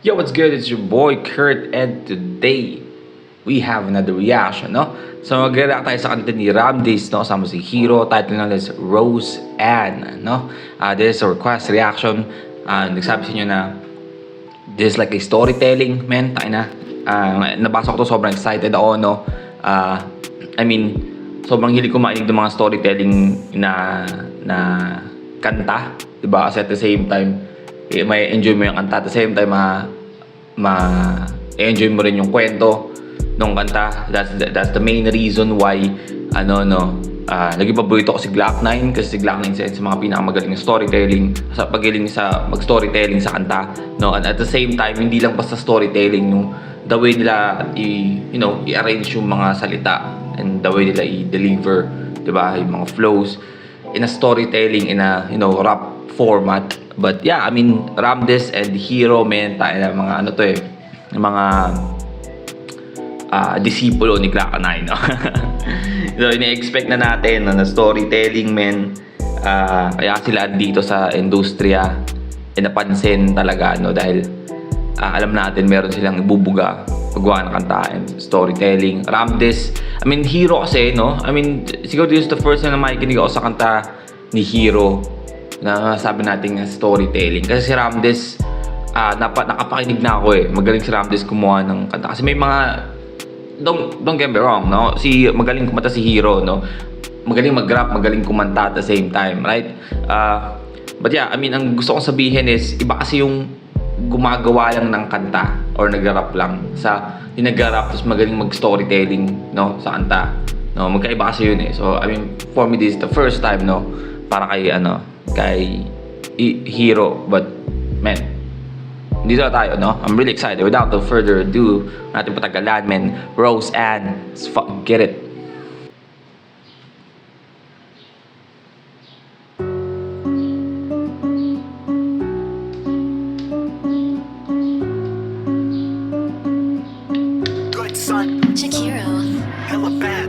Yo, what's good? It's your boy Kurt, and today we have another reaction, no? So mag-react tayo sa kanta ni Ramdays, no? Kasama si Hero, title na is Rose Ann, no? This is a request reaction. Nagsabi sa inyo na this is like a storytelling, man. Tayo na. Nabasa ko to, sobrang excited ako, no? Sobrang hilig ko makinig ng mga storytelling na kanta, diba? Kasi at the same time, may enjoy mo yung kanta, at the same time enjoy mo rin yung kwento ng kanta. That's the main reason why naging paborito ko si Glock 9, kasi si Glock 9 sa mga pinakamagaling na storytelling, sa pagaling sa mag-storytelling sa kanta, no? And at the same time, hindi lang basta storytelling, yung the way nila i-arrange yung mga salita and the way nila i-deliver, diba? Yung mga flows in a storytelling, in a rap format. But yeah, Ramdays and Hero, man, tayo na mga mga disipulo ni Glock 9, no? So ini-expect na natin na storytelling, man. Kaya sila dito sa industriya napansin talaga, no, dahil alam natin meron silang ibubuga paggawa ng kanta and storytelling. Ramdays, Hero kasi, no? Siguro this is the first time na makikinig ako sa kanta ni Hero na sabi natin storytelling. Kasi si Ramdays, nakapakinig na ako . Magaling si Ramdays kumuha ng kanta. Kasi may mga, don't get me wrong, no? Magaling kumanta si Hero, no? Magaling mag-rap, magaling kumanta at the same time, right? But yeah, ang gusto kong sabihin is, iba kasi yung gumagawa lang ng kanta or nag-rap lang sa yung nag-rap tapos magaling mag-storytelling, no, sa kanta, no? Magkaiba kasi yun . So for me, this is the first time, no, para kay Hero. But man, dito na tayo, no? I'm really excited. Without no further ado, natin patagalan, man. Rose Ann, let's fucking get it. Good son, Shakira. hella bad.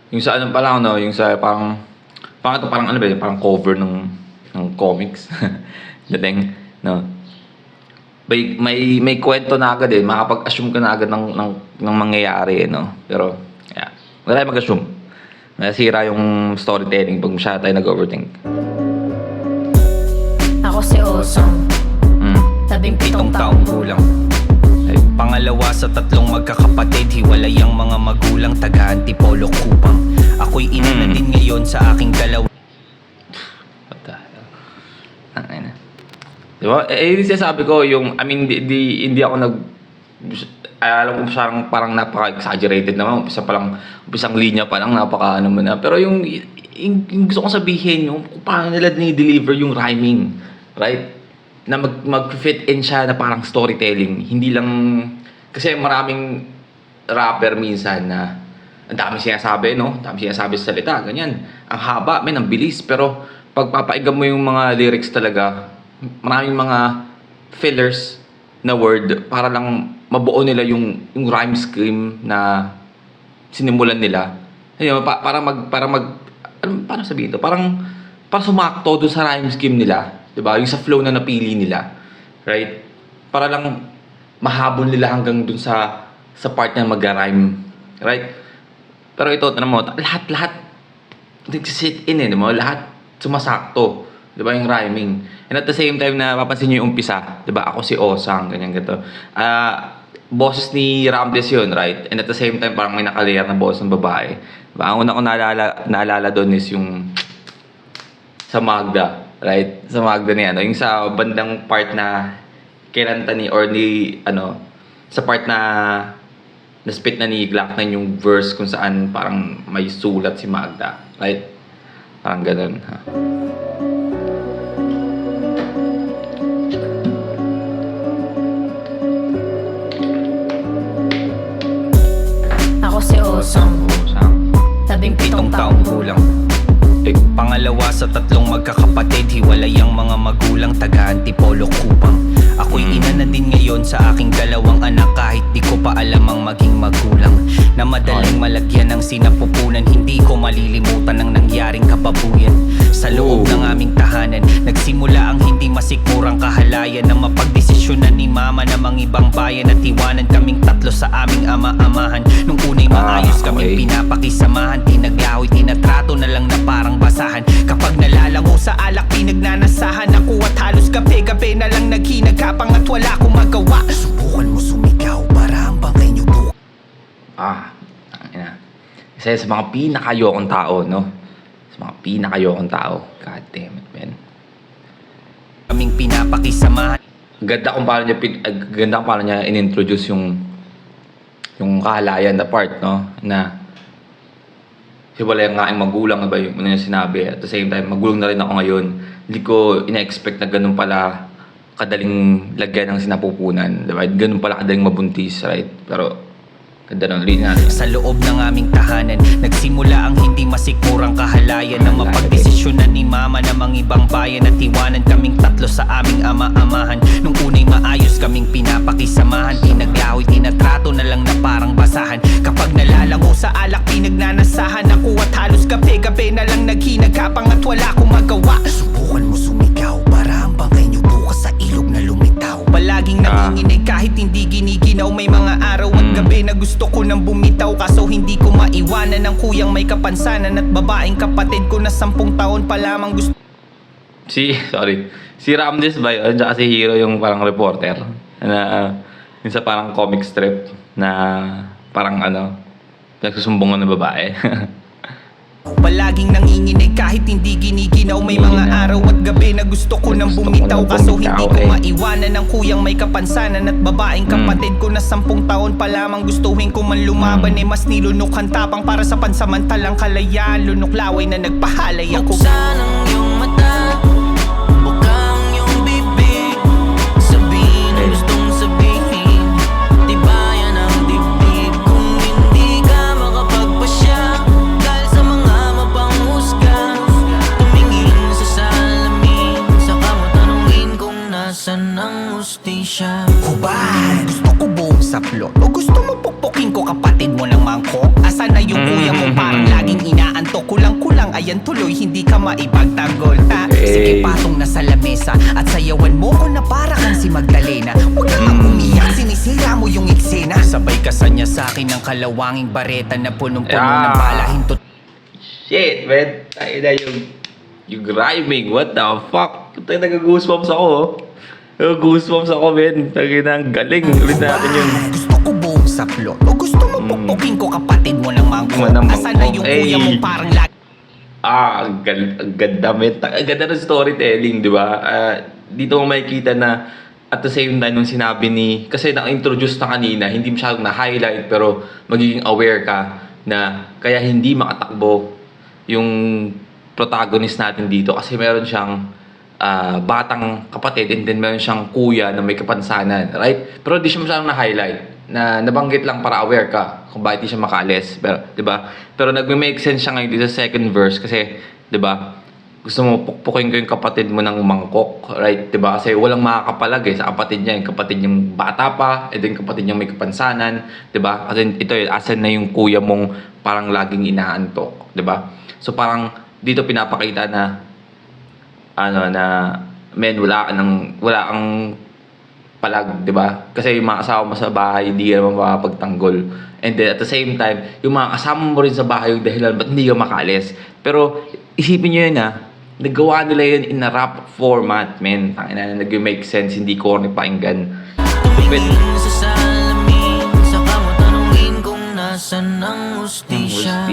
Yung sa pa lang, no? Yung sa parang cover ng comics. Dating, no? May kwento na agad . Makapag-assume ka na agad ng mangyayari, no? Pero, yeah. Wala tayong mag-assume. Nasira yung storytelling pag masyado tayo nag-overthink. Ako si Osong, 17 taong gulang. Pangalawa sa tatlong magkakapatid, hiwalay ang mga magulang, taga-Antipolo, Kupang. Ako'y ina na din ngayon sa aking dalawa. What the hell? Diba? Yung sinasabi ko, hindi ako alam ko parang napaka-exaggerated naman. Umpisang linya pa lang, napaka-ano mo na. Pero yung gusto kong sabihin, yung paano nila ni-deliver yung rhyming, right? Na mag-fit in siya na parang storytelling. Hindi lang, kasi maraming rapper minsan na ang dami sinasabi, no? Dami sinasabi sa salita, ganyan. Ang haba, ang bilis. Pero pag papaigan mo yung mga lyrics talaga, maraming mga fillers na word para lang mabuo nila yung rhyme scheme na sinimulan nila. Paano sabihin to? Parang sumakto doon sa rhyme scheme nila. Diba? Yung sa flow na napili nila. Right? Para lang mahabol nila hanggang dun sa part na mag-rhyme. Right? Pero ito, lahat nag-sit in diba? Lahat sumasakto. Diba? Yung rhyming. And at the same time na papansin nyo yung umpisa. Diba? Ako si Osang, ganyan gato. Boses ni Ramdays yun, right? And at the same time, parang may nakalayer na boses ng babae. Diba? Ang una ko naalala doon is yung sa Magda. Right? Sa Magda niya, yung sa bandang part na kinanta sa part na spit na ni Glock 9 yung verse kung saan parang may sulat si Magda. Right? Parang ganun. Ha? Ako si Osong, 17 taong gulang. Pangalawa sa tatlong magkakapatid, hiwalay ang mga magulang, taga-Antipolo, Kupang. Ako'y ina na din ngayon sa aking dalawang anak. Kahit di ko pa alam ang maging magulang, na madaling malagyan ng sinapupunan. Hindi ko malilimutan ang nangyaring kababuyan. Sa loob ng aming tahanan, nagsimula ang hindi masikmurang kahalayan, na mapagdesisyonan ni mama na mang ibang bayan. At iwanan kaming tatlo sa aming ama-amahan. Nung unay maayos kaming pinapakisamahan, tinaglahoy, tinatrato na lang na parang basahan. Kapag nalalango sa alak, pinagnanasahan ako at halos gabi-gabi na lang naghinagkapang at wala akong magawa. Subukan mo sumigaw para ang bangay niyo buka. Tangina. Isa sa mga pinakayokong tao, no? Sa mga pinakayokong tao. God damn it, man. Kaming pinapakisamahan. Ganda kung paano niya inintroduce yung kahalayan na part, no? Na hiwalay ang aking magulang, ba yung ano yung sinabi. At the same time, magulang na rin ako ngayon. Hindi ko ina-expect na ganun pala kadaling lagyan ng sinapupunan, diba? Ganun pala kadaling mabuntis, right? Pero ganda nun, ulit natin. Sa loob ng aming tahanan, nagsimula ang hindi masikmurang kahalayan, na mapagdesisyonan ni mama na mang ibang bayan. At iwanan kaming tatlo sa aming ama-amahan. Nung unay maayos kaming pinapakisamahan, tinaglahoy, tinatrato na lang na parang basahan. Kapag nalalango sa alak, pinagnanasahan ako at halos gabi-gabi na lang naghinagkapang at wala akong magawa. Subukan mo sumigaw para ang bangay niyo bukas sa ilog na lumitaw. Palaging nanginginig kahit hindi giniginaw. May mga araw at gabi na gusto ko nang bumitaw, kaso hindi ko maiwanan ang kuyang may kapansanan at babaeng kapatid ko na 10 taon pa lamang gusto. Si Ramdes ba yun? Tsaka si Hero yung parang reporter. Na, yung sa parang comic strip na parang nagsusumbungan ng babae. Palaging nanginginig kahit hindi giniginaw. May mga araw at gabi na gusto ko nang bumitaw, kaso hindi ko maiwanan ang kuyang may kapansanan at babaeng kapatid ko na 10 taon pa lamang gustuhin ko man lumaban. Mas nilunok ang tapang para sa pansamantalang kalayaan. Lunok laway na nagpahalay ako. Buksan ang iyong mata, bukang iyong bibig, sabihin ang gustong sabihin, tibayan ang dibdib. Kung hindi ka makapagpasya dahil sa mga mapanghusga, tumingin sa salamin, saka mo tanungin kung nasan ang hustisya. Hubad, gusto ko buong saplot o gusto mo pukpukin ko kapatid mo ng mangkok? Asan na yung kuya mo parang laging inaantok? Kulang-kulang ayan tuloy, hindi ka maipagtanggol. Sige patong na sa lamesa at sayawan mo ko na para kang si Magdalena. Huwag na kang umiyak, sinisira mo yung eksena. Sabay kasan niya sa akin ng kalawanging bareta na punong-puno ng bala. Hintot. Shit, man. Tayo na yung rhyming. What the fuck? Tayo nag-goosebumps ako, oh. Goosebumps ako, man. Tayo na ang galing. Ulit natin yun. Gusto ko buong saplot o gusto mo pukpukin ko kapatid mo ng mangkok? Asan na yung kuya mo parang lagi. Ang ganda, man. Ang ganda ng storytelling, di ba? Dito mo makikita na at the same time nung sinabi kasi na-introduce na kanina, hindi masyadong na-highlight pero magiging aware ka na kaya hindi makatakbo yung protagonist natin dito kasi meron siyang batang kapatid and then meron siyang kuya na may kapansanan, right? Pero di siya masyadong na-highlight, na nabanggit lang para aware ka kung bakit di siya makaalis, pero, di ba? Pero nagme-make sense siya ngayon dito sa second verse kasi, di ba? Gusto mo pukpukin ko yung kapatid mo ng mangkok, right? Di ba? Kasi walang makakapalag sa kapatid niya, yung kapatid niyang bata pa, and then kapatid niyang may kapansanan, di ba? Kasi ito, asan na yung kuya mong parang laging inaantok, di ba? So parang dito pinapakita na men, wala kang palag, di ba? Kasi yung mga kasama mo sa bahay, hindi ka naman makapagtanggol. And then at the same time, yung mga kasama mo rin sa bahay yung dahilan ba't hindi ka makaalis. Pero isipin nyo yun nagawa nila yun in a rap format, men. Tangina na nag-make sense, hindi corny pakinggan. Tumingin sa salamin, saka mo tanungin kung nasan ang hustisya.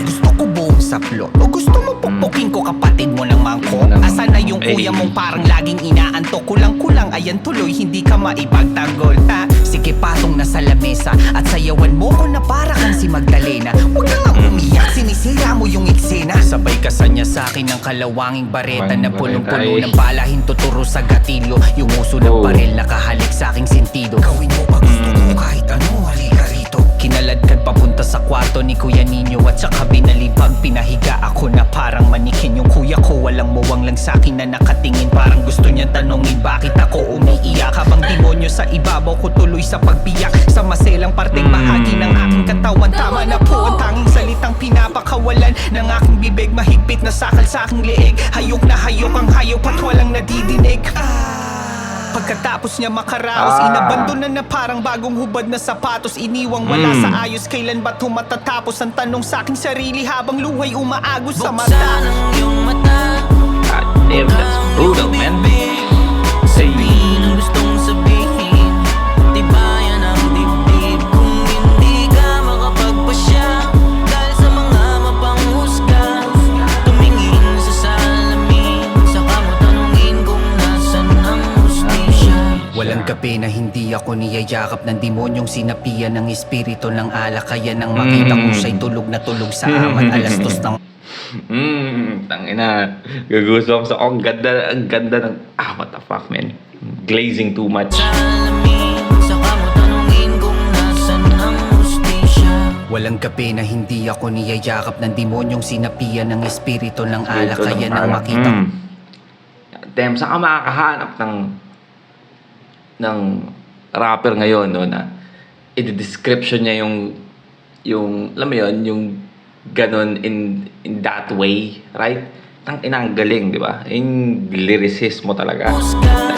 Gusto ko buong saplot o gusto mo pukpukin ko kapatid mo ng mangkok? Asan na yung kuya mong parang laging inaantok? Kulang-kulang ayan tuloy, hindi ka maipagtanggol. Sige patong na sa lamesa at sayawan mo ko na para kang si Magdalena. Huwag na nga umiyak, sinisira mo yung eksena. Sabay kasan niya sa akin ng kalawanging bareta na punong-puno ng bala, hintuturo sa gatilyo. Yung uso ng baril nakahalik sa aking sentido. Gawin mo pa gusto mo kahit ano, halika rito. Kinala naladkad papunta sa kwarto ni Kuya Nino at saka binalibag. Pinahiga ako na parang manikin. Yung kuya ko walang muwang lang sa'kin na nakatingin. Parang gusto niyang tanongin bakit ako umiiyak. Habang demonyo sa ibabaw ko tuloy sa pagbiyak. Sa maselang parteng bahagi ng aking katawan. Tama na po ang tanging salitang pinapakawalan ng aking bibig. Mahigpit na sakal sa aking leeg. Hayok na hayok ang hayop at walang nadidinig. Pagkatapos niya makaraos, inabandonan na parang bagong hubad na sapatos. Iniwang wala sa ayos, kailan ba ito matatapos? Ang tanong sa aking sarili habang luhay umaagos sa mata. Buksan ang iyong mata, God damn, that's brutal, man. sabihin ang gustong sabihin. Tibayan ang dibdib kung hindi ka makapagpasya. Dahil sa mga mapanghusga, tumingin sa salamin, saka mo tanungin kung nasan ang hustisya. Walang gabi na hindi ako niyayakap ng demonyong sinapian ng espiritu ng alak. Kaya nang makita ko siya'y tulog na tulog sa amat. Alas 2 ng Tangina. Gagusok sa ang ganda ng what the fuck, man. Glazing too much. Salamin, saka mo tanungin kung nasan ang hustisya. Walang gabi na hindi ako niyayakap ng demonyong sinapian ng espiritu ng alak. Kaya nang makita ko Damn, saan ka makakahanap ng rapper ngayon, no, na i-description niya yung alam mo yun, yung ganon in that way, right? Tangina, ang galing, di ba? Yung lyricismo talaga. Husga,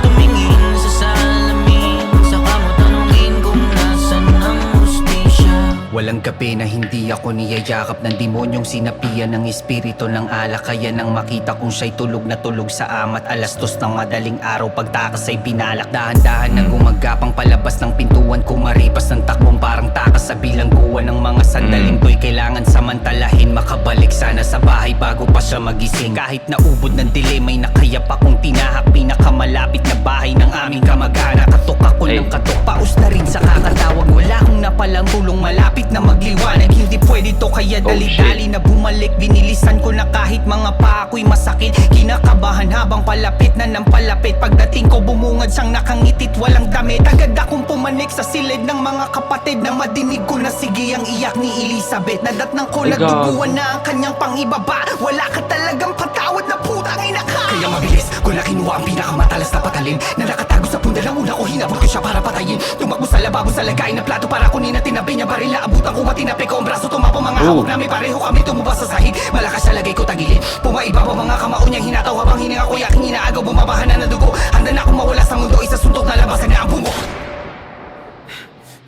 tumingin sa salamin, saka mo tanungin kung nasan ang hustisya. walang gabi na hindi ako niyayakap ng demonyong sinapian ng espiritu ng alak. Kaya nang makita kong siya'y tulog na tulog sa amat. Alas 2 ng madaling araw, pagtakas ay pinalak. Dahan-dahan na gumagapang palabas ng pintuan ko. Maripas ng takbong parang takas sa bilangguan ng mga sandaling to'y kailangan samantalahin. Makabalik sana sa bahay bago pa siya magising. Kahit naubod ng dilim ay nakayap akong tinahak. Pinakamalapit na bahay ng aming kamag-anak. Katok ako ng katok, paus na rin sa kakatawag. Wala akong napalang tulong, malapit na magliwanag. Hindi pwede to kaya dali-dali na bumalik. Binilisan ko na kahit mga paa ko'y masakit. Kinakabahan habang palapit na ng palapit. Pagdating ko bumungad sang nakangitit walang damit. Agad akong pumanik sa silid ng mga kapatid. Na madinig ko na sige ang iyak ni Elizabeth. Nadatnang ko na duguan na ang kanyang pangibaba. Wala ka talagang patawad na putang ina ka. Kaya mabilis ko na kinuha ang pinakamatalas na patalim. Na nakatago sa punda ng una ko, hinabol ko siya para patayin. Tumakbo sa lababo sa lagay na plato para kunin na tinabi niya barila. Abutan ko at tinapi ko ang braso, tumapo mga hawak namin. Pareho kami tumubas sa sahig. Malakas sa lagay ko tagilid. Pumaiba pa mga kamao niyang hinataw habang hininga ko yaking inaagaw. Bumabahan na ng dugo. Handa na akong mawala sa mundo. Isa suntok na labasan na ang bungo.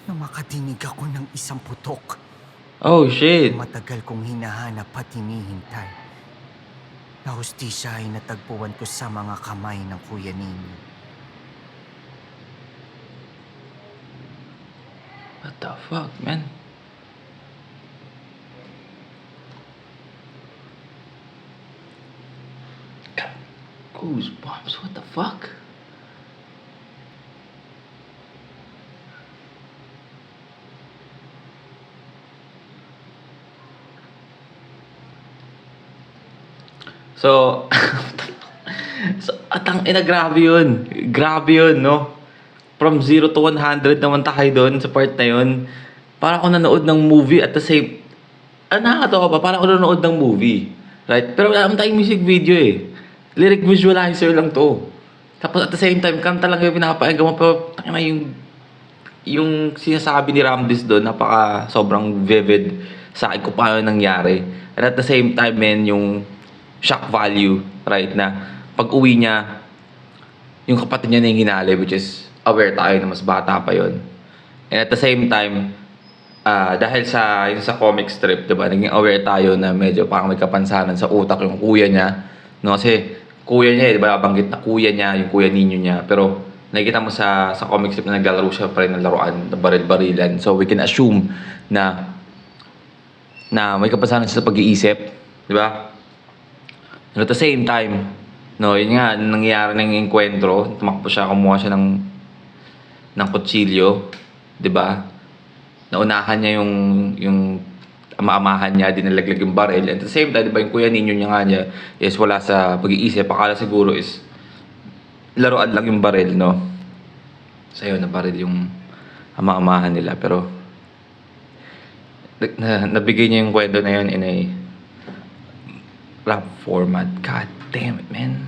Nang makadinig ako ng isang putok. Oh, shit. Matagal kong hinahanap at hinihintay. Na hustisya ay natagpuan ko sa mga kamay ng Kuya Nino. What the fuck, man? Goosebumps, what the fuck? So, grabe yun. Grabe yun, no? From 0 to 100 naman tayo doon sa part na yun. Para ako nanood ng movie at the same... nakakatawa pa, para ako nanood ng movie. Right? Pero wala naman tayong music video eh. Lyric visualizer lang to. Tapos at the same time, kanta lang yung pinapakinggan mo. Pero yung sinasabi ni Ramdes doon, napaka sobrang vivid sa akin kung paano nangyari. And at the same time, man, yung shock value, right, na pag-uwi niya, yung kapatid niya na yung hinali, which is aware tayo na mas bata pa yon. And at the same time, dahil sa comic strip, diba, naging aware tayo na medyo parang may kapansanan sa utak yung kuya niya. No? Kasi kuya niya, diba, banggit na kuya niya, yung kuya ninyo niya. Pero nakikita mo sa comic strip na naglalaro siya pa rin ng laruan, na baril-barilan. So we can assume na may kapansanan siya sa pag-iisip. Diba? And at the same time, no, yun nga, nangyayari ng enkwentro, tumakbo siya, kumuha siya ng kutsilyo, 'di ba? Naunahan niya yung ama-amahan niya, dinalaglag yung baril. And at the same time, 'di ba, yung kuya ninyo niya nga niya is wala sa pag-iisip, akala siguro is laruan lang yung baril, no? Sayo na baril yung ama-amahan nila, pero nabigay niya yung kwento na yun in a rap format. God damn it, man.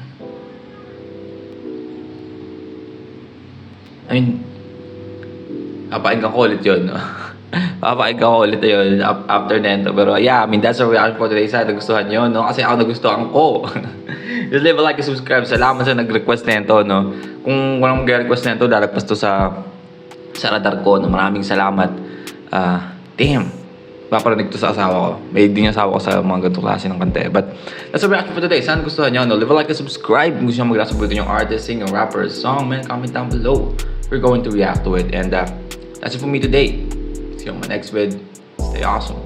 I mean, papakinggan ko ulit yun, no? Papakinggan ko ulit yun after nento. Pero yeah, I mean, that's our reaction for today. Sana nagustuhan nyo, no? Kasi ako nagustuhan ko. Just leave a like and subscribe. Salamat sa nag-request nento, no? Kung walang mag-request nento, lalagpas to sa radar ko, no? Maraming salamat. Damn. Paparinig to sa asawa ko. May din yung asawa ko sa mga ganito klase ng kante. But that's our reaction for today. Sana gustuhan nyo, no? Leave a like and subscribe. Kung gusto nyo mag-react sa yung artist, singer, rapper, song, man, comment down below. We're going to react to it. And that's it for me today. See you on my next vid. Stay awesome.